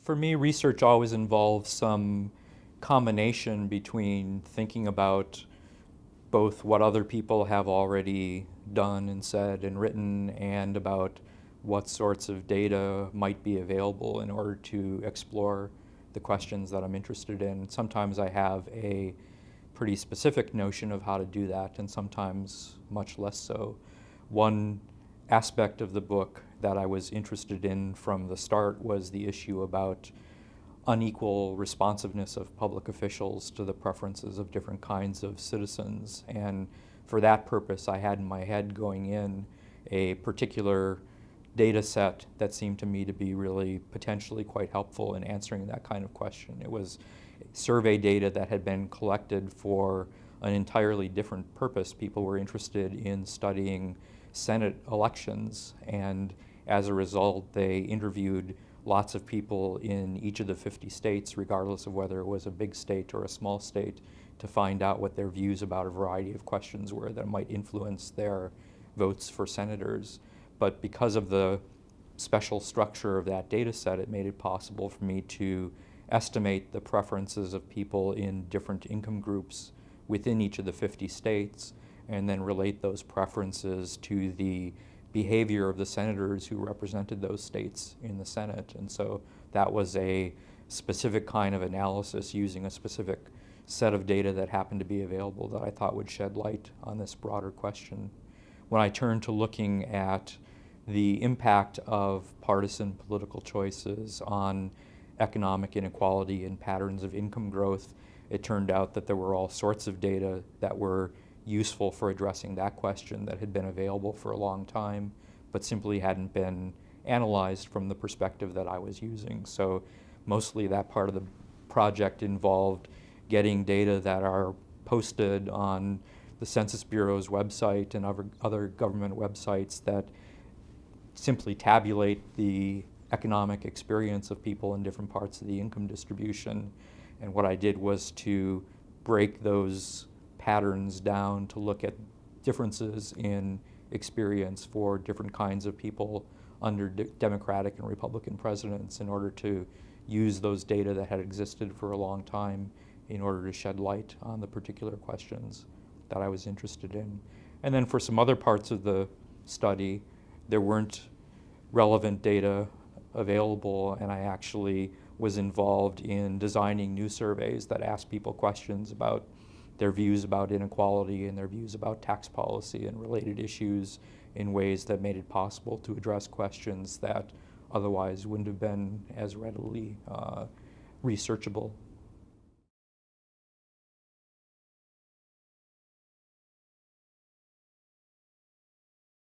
For me, research always involves some combination between thinking about both what other people have already done and said and written and about what sorts of data might be available in order to explore the questions that I'm interested in. Sometimes I have a pretty specific notion of how to do that, and sometimes much less so. One aspect of the book that I was interested in from the start was the issue about unequal responsiveness of public officials to the preferences of different kinds of citizens. And for that purpose, I had in my head going in a particular data set that seemed to me to be really potentially quite helpful in answering that kind of question. It was survey data that had been collected for an entirely different purpose. People were interested in studying Senate elections, and as a result, they interviewed lots of people in each of the 50 states, regardless of whether it was a big state or a small state, to find out what their views about a variety of questions were that might influence their votes for senators. But because of the special structure of that data set, it made it possible for me to estimate the preferences of people in different income groups within each of the 50 states, and then relate those preferences to the behavior of the senators who represented those states in the Senate. And so that was a specific kind of analysis using a specific set of data that happened to be available that I thought would shed light on this broader question. When I turned to looking at the impact of partisan political choices on economic inequality and patterns of income growth, it turned out that there were all sorts of data that were useful for addressing that question that had been available for a long time, but simply hadn't been analyzed from the perspective that I was using. So mostly that part of the project involved getting data that are posted on the Census Bureau's website and other government websites that simply tabulate the economic experience of people in different parts of the income distribution. And what I did was to break those patterns down to look at differences in experience for different kinds of people under Democratic and Republican presidents in order to use those data that had existed for a long time in order to shed light on the particular questions that I was interested in. And then for some other parts of the study, there weren't relevant data available, and I actually was involved in designing new surveys that asked people questions about their views about inequality and their views about tax policy and related issues in ways that made it possible to address questions that otherwise wouldn't have been as readily researchable.